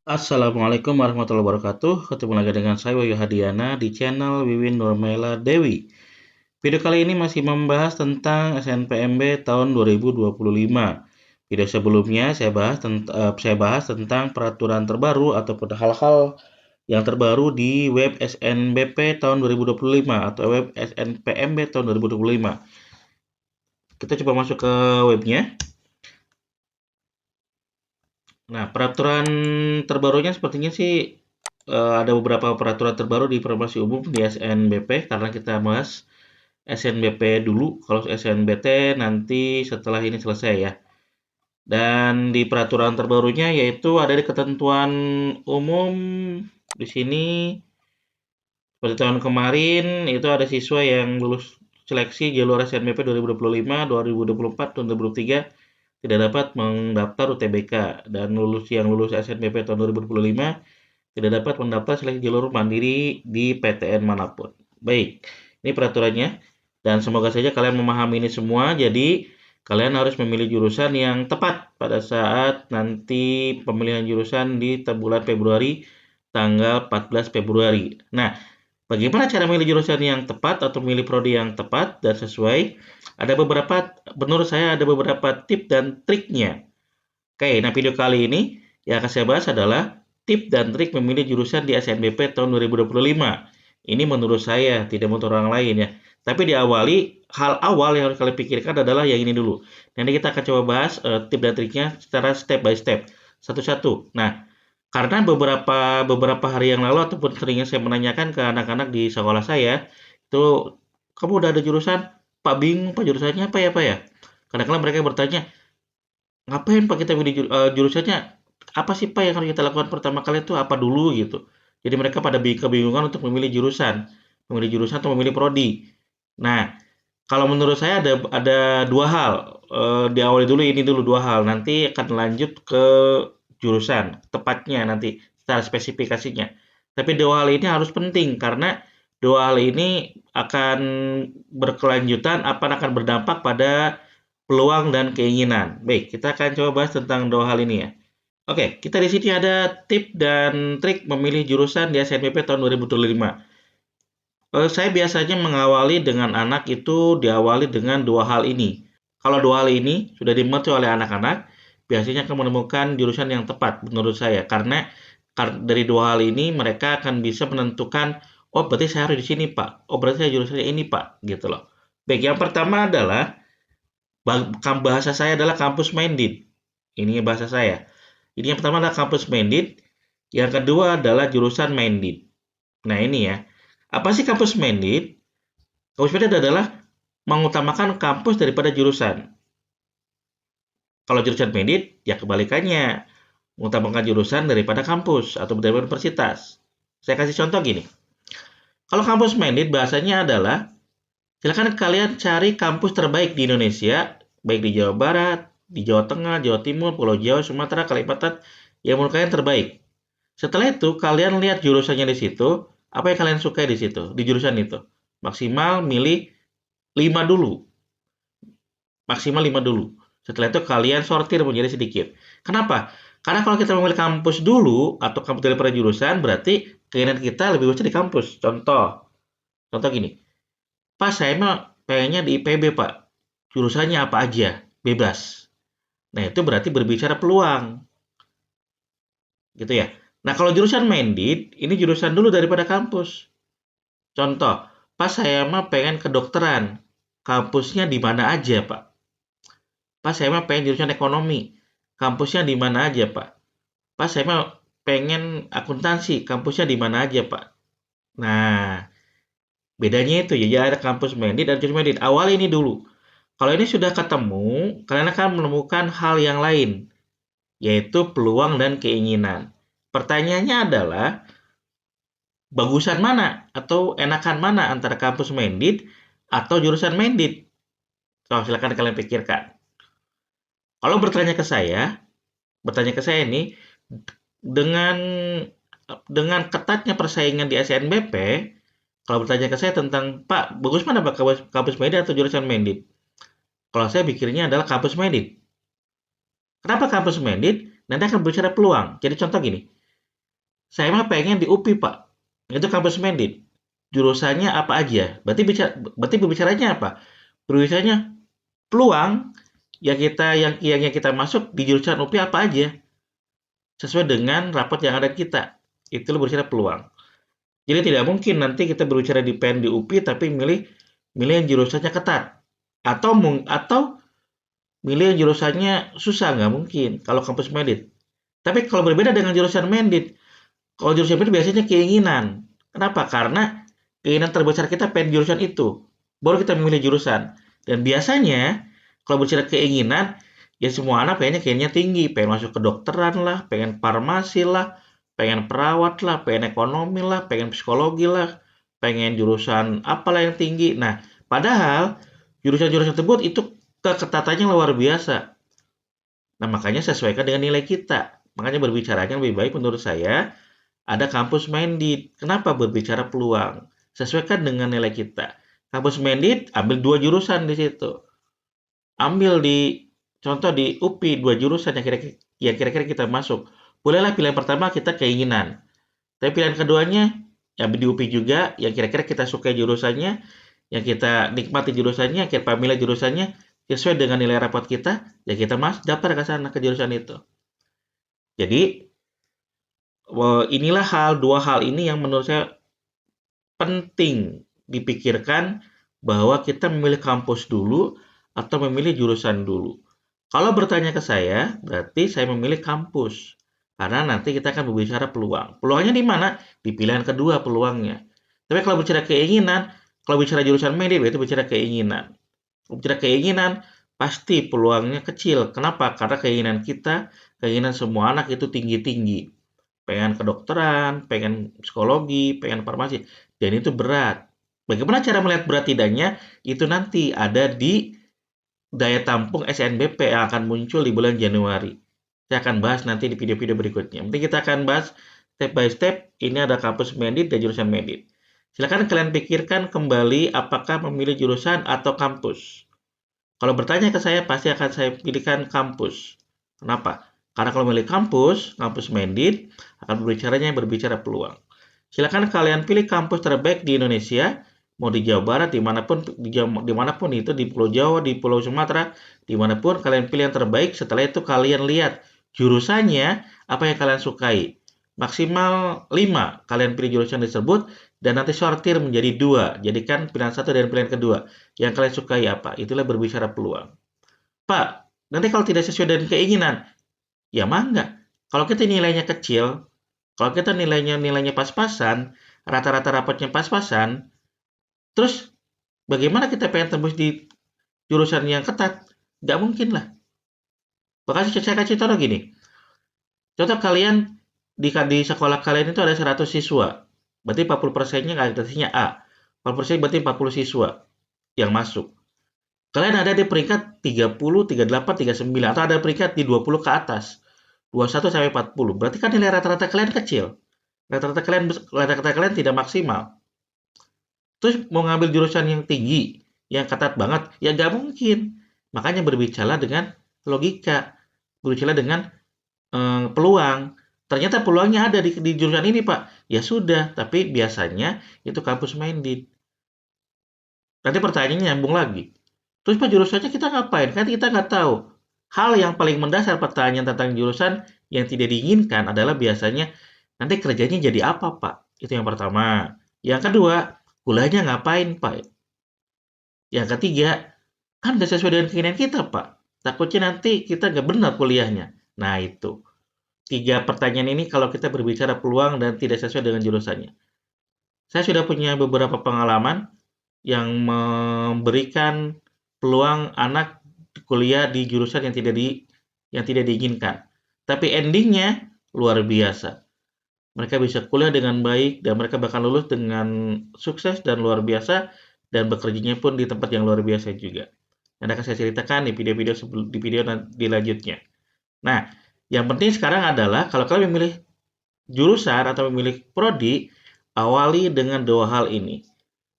Assalamualaikum warahmatullahi wabarakatuh. Ketemu lagi dengan saya Wayu Hadiana di channel Wiwin Nurmela Dewi. Video kali ini masih membahas tentang SNPMB tahun 2025. Video sebelumnya saya bahas tentang peraturan terbaru ataupun hal-hal yang terbaru di web SNBP tahun 2025 atau web SNPMB tahun 2025. Kita coba masuk ke webnya. Nah, peraturan terbarunya sepertinya sih ada beberapa peraturan terbaru di informasi umum di SNBP karena kita bahas SNBP dulu. Kalau SNBT nanti setelah ini selesai ya. Dan di peraturan terbarunya yaitu ada di ketentuan umum di sini seperti tahun kemarin itu ada siswa yang lulus seleksi jalur SNBP 2025, 2024, dan 2023 tidak dapat mendaftar UTBK dan yang lulus SNBP tahun 2025 tidak dapat mendaftar seleksi jalur mandiri di PTN manapun. Baik, ini peraturannya dan semoga saja kalian memahami ini semua. Jadi, kalian harus memilih jurusan yang tepat pada saat nanti pemilihan jurusan di bulan Februari tanggal 14 Februari. Nah, bagaimana cara memilih jurusan yang tepat atau memilih prodi yang tepat dan sesuai? Menurut saya ada beberapa tips dan triknya. Oke, nah video kali ini yang akan saya bahas adalah tips dan trik memilih jurusan di SNBP tahun 2025. Ini menurut saya, tidak menurut orang lain ya. Tapi hal awal yang harus kalian pikirkan adalah yang ini dulu. Nanti kita akan coba bahas tips dan triknya secara step by step, satu-satu. Nah, karena beberapa hari yang lalu ataupun seringnya saya menanyakan ke anak-anak di sekolah saya, itu kamu udah ada jurusan? Pak bingung, Pak jurusannya apa ya, Pak ya? Kadang-kadang mereka bertanya, ngapain Pak kita milih jurusannya? Apa sih Pak yang harus kita lakukan pertama kali itu apa dulu gitu. Jadi mereka pada kebingungan untuk memilih jurusan atau memilih prodi. Nah, kalau menurut saya ada dua hal. Diawali dulu ini dulu dua hal. Nanti akan lanjut ke jurusan tepatnya nanti secara spesifikasinya. Tapi dua hal ini harus penting karena dua hal ini akan berkelanjutan akan berdampak pada peluang dan keinginan. Baik, kita akan coba bahas tentang dua hal ini ya. Oke, kita di sini ada tips dan trik memilih jurusan di SNPP tahun 2025. Saya biasanya mengawali dengan anak itu diawali dengan dua hal ini. Kalau dua hal ini sudah dimengerti oleh anak-anak, biasanya akan menemukan jurusan yang tepat menurut saya. Karena dari dua hal ini mereka akan bisa menentukan, oh berarti saya harus di sini Pak, oh berarti saya jurusannya ini Pak, gitu loh. Baik, yang pertama adalah bahasa saya adalah kampus Minded. Ini bahasa saya. Ini yang pertama adalah kampus Minded, yang kedua adalah jurusan Minded. Nah ini ya, apa sih kampus Minded? Kampus Minded adalah mengutamakan kampus daripada jurusan. Kalau jurusan Minded, ya kebalikannya, mengutamakan jurusan daripada kampus atau daripada universitas. Saya kasih contoh gini. Kalau kampus Minded bahasanya adalah silakan kalian cari kampus terbaik di Indonesia, baik di Jawa Barat, di Jawa Tengah, Jawa Timur, Pulau Jawa, Sumatera, Kalimantan, yang menurut kalian terbaik. Setelah itu, kalian lihat jurusannya di situ, apa yang kalian sukai di situ, di jurusan itu. Maksimal milih 5 dulu, maksimal 5 dulu. Setelah itu kalian sortir menjadi sedikit. Kenapa? Karena kalau kita memilih kampus dulu atau kampus daripada jurusan, berarti keinginan kita lebih besar di kampus. Contoh gini, Pak, saya mah pengennya di IPB, Pak. Jurusannya apa aja, bebas. Nah, itu berarti berbicara peluang, gitu ya. Nah, kalau jurusan Minded, ini jurusan dulu daripada kampus. Contoh, Pak, saya mah pengen kedokteran. Kampusnya di mana aja, Pak? Pak, saya mah pengen jurusan ekonomi. Kampusnya di mana aja, Pak? Pak, saya mah pengen akuntansi. Kampusnya di mana aja, Pak? Nah, bedanya itu ya, ada kampus Minded dan jurusan Minded. Awal ini dulu. Kalau ini sudah ketemu, kalian akan menemukan hal yang lain, yaitu peluang dan keinginan. Pertanyaannya adalah, bagusan mana atau enakan mana antara kampus Minded atau jurusan Minded? So, silakan kalian pikirkan. Kalau bertanya ke saya ini, dengan ketatnya persaingan di SNBP, kalau bertanya ke saya tentang, Pak, bagus mana Pak kampus Minded atau jurusan Minded? Kalau saya pikirnya adalah kampus Minded. Kenapa kampus Minded? Nanti akan berbicara peluang. Jadi contoh gini, Saya mah pengen di UPI, Pak. Itu kampus Mendit. Jurusannya apa aja? Berarti berbicaranya apa? Berbicaranya peluang yang kita masuk di jurusan UPI apa aja sesuai dengan rapot yang ada di kita. Itu berbicara peluang. Jadi tidak mungkin nanti kita berbicara di PN di UPI tapi milih milih yang jurusannya ketat atau milih yang jurusannya susah, nggak mungkin kalau kampus Medit. Tapi kalau berbeda dengan jurusan Medit, kalau jurusan Medit biasanya keinginan. Kenapa? Karena keinginan terbesar kita pengen jurusan itu. Baru kita memilih jurusan. Dan biasanya kalau bicara keinginan, ya semua anak pengennya tinggi, pengen masuk ke dokteran lah, pengen farmasi lah, pengen perawat lah, pengen ekonomi lah, pengen psikologi lah, pengen jurusan apalah yang tinggi. Nah, padahal jurusan-jurusan tersebut itu keketatannya luar biasa. Nah, makanya sesuaikan dengan nilai kita. Makanya berbicaranya lebih baik menurut saya ada kampus Minded. Kenapa berbicara peluang? Sesuaikan dengan nilai kita. Kampus Minded ambil 2 jurusan di situ. Ambil contoh di UPI 2 jurusan yang kira-kira kita masuk. Bolehlah pilihan pertama kita keinginan. Tapi pilihan keduanya ya di UPI juga yang kira-kira kita suka jurusannya, yang kita nikmati jurusannya, kita milih jurusannya sesuai dengan nilai rapot kita, ya kita daftar ke sana ke jurusan itu. Jadi inilah dua hal ini yang menurut saya penting dipikirkan bahwa kita memilih kampus dulu atau memilih jurusan dulu. Kalau bertanya ke saya, berarti saya memilih kampus. Karena nanti kita akan berbicara peluang. Peluangnya di mana? Di pilihan kedua peluangnya. Tapi kalau bicara keinginan, kalau bicara jurusan media, itu bicara keinginan. Kalau bicara keinginan, pasti peluangnya kecil. Kenapa? Karena keinginan semua anak itu tinggi-tinggi. Pengen kedokteran, pengen psikologi, pengen farmasi, dan itu berat. Bagaimana cara melihat berat tidaknya? Itu nanti ada di daya tampung SNBP yang akan muncul di bulan Januari. Saya akan bahas nanti di video-video berikutnya. Nanti kita akan bahas step by step. Ini ada kampus Medit dan jurusan Medit. Silakan kalian pikirkan kembali apakah memilih jurusan atau kampus. Kalau bertanya ke saya, pasti akan saya pilihkan kampus. Kenapa? Karena kalau memilih kampus Medit akan berbicara peluang. Silakan kalian pilih kampus terbaik di Indonesia, mau di Jawa Barat, dimanapun itu, di Pulau Jawa, di Pulau Sumatera, dimanapun kalian pilih yang terbaik. Setelah itu kalian lihat jurusannya apa yang kalian sukai. Maksimal 5 kalian pilih jurusan tersebut dan nanti sortir menjadi 2. Jadikan pilihan satu dan pilihan kedua. Yang kalian sukai apa? Itulah berbicara peluang. Pak, nanti kalau tidak sesuai dengan keinginan, ya mangga. Kalau kita nilainya kecil, kalau kita nilainya pas-pasan, rata-rata rapotnya pas-pasan, terus bagaimana kita pengen tembus di jurusan yang ketat? Nggak mungkin lah. Saya kasih contoh gini. Contoh kalian di sekolah kalian itu ada 100 siswa. Berarti 40%-nya akreditasinya A. 40% berarti 40 siswa yang masuk. Kalian ada di peringkat 30, 38, 39 atau ada peringkat di 20 ke atas. 21 sampai 40. Berarti kan nilai rata-rata kalian kecil. Rata-rata kalian tidak maksimal. Terus mau ngambil jurusan yang tinggi, yang ketat banget, ya nggak mungkin. Makanya berbicara dengan logika, berbicara dengan peluang. Ternyata peluangnya ada di jurusan ini, Pak. Ya sudah, tapi biasanya itu kampus minded. Nanti pertanyaannya nyambung lagi. Terus Pak jurusannya kita ngapain? Kan kita nggak tahu. Hal yang paling mendasar pertanyaan tentang jurusan yang tidak diinginkan adalah biasanya nanti kerjanya jadi apa, Pak? Itu yang pertama. Yang kedua, kuliahnya ngapain, Pak? Yang ketiga, kan nggak sesuai dengan keinginan kita, Pak. Takutnya nanti kita nggak benar kuliahnya. Nah, itu. Tiga pertanyaan ini kalau kita berbicara peluang dan tidak sesuai dengan jurusannya. Saya sudah punya beberapa pengalaman yang memberikan peluang anak kuliah di jurusan yang tidak diinginkan. Tapi endingnya luar biasa. Mereka bisa kuliah dengan baik dan mereka bahkan lulus dengan sukses dan luar biasa dan bekerjanya pun di tempat yang luar biasa juga. Yang akan saya ceritakan di video lanjutnya. Nah, yang penting sekarang adalah kalau kalian memilih jurusan atau memilih prodi, awali dengan dua hal ini.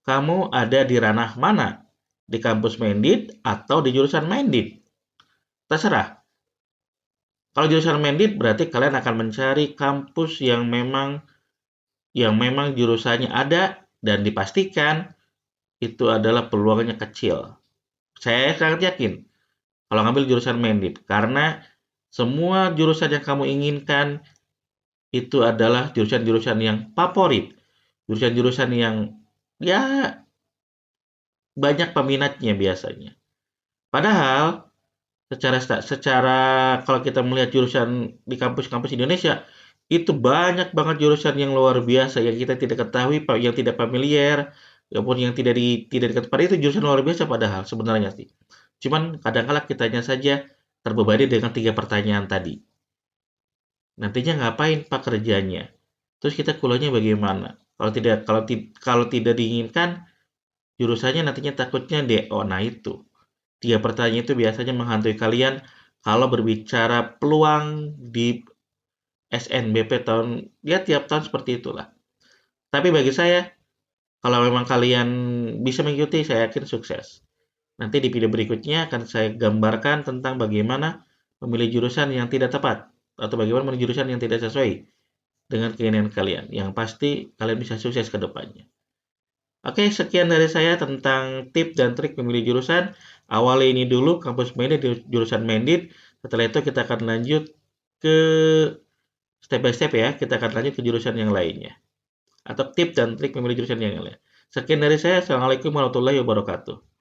Kamu ada di ranah mana? Di kampus Minded atau di jurusan Minded? Terserah. Kalau jurusan Mendit berarti kalian akan mencari kampus yang memang jurusannya ada dan dipastikan itu adalah peluangnya kecil. Saya sangat yakin kalau ngambil jurusan Mendit karena semua jurusan yang kamu inginkan itu adalah jurusan-jurusan yang favorit, jurusan-jurusan yang ya banyak peminatnya biasanya. Padahal secara kalau kita melihat jurusan di kampus-kampus Indonesia, itu banyak banget jurusan yang luar biasa yang kita tidak ketahui, yang tidak familiar, ataupun yang tidak dekat pada itu jurusan luar biasa padahal sebenarnya sih. Cuman kadang-kala kitanya saja terbebani dengan 3 pertanyaan tadi. Nantinya ngapain Pak kerjanya? Terus kita kuliahnya bagaimana? Kalau tidak diinginkan, jurusannya nantinya takutnya DO. Nah itu. 3 pertanyaan itu biasanya menghantui kalian kalau berbicara peluang di SNBP ya tiap tahun seperti itulah. Tapi bagi saya, kalau memang kalian bisa mengikuti, saya yakin sukses. Nanti di video berikutnya akan saya gambarkan tentang bagaimana memilih jurusan yang tidak tepat atau bagaimana memilih jurusan yang tidak sesuai dengan keinginan kalian. Yang pasti kalian bisa sukses ke depannya. Oke, sekian dari saya tentang tips dan trik memilih jurusan. Awali ini dulu kampus Mendit di jurusan Mendit. Setelah itu kita akan lanjut ke step by step ya. Kita akan lanjut ke jurusan yang lainnya. Atau tips dan trik memilih jurusan yang lain. Sekian dari saya. Assalamualaikum warahmatullahi wabarakatuh.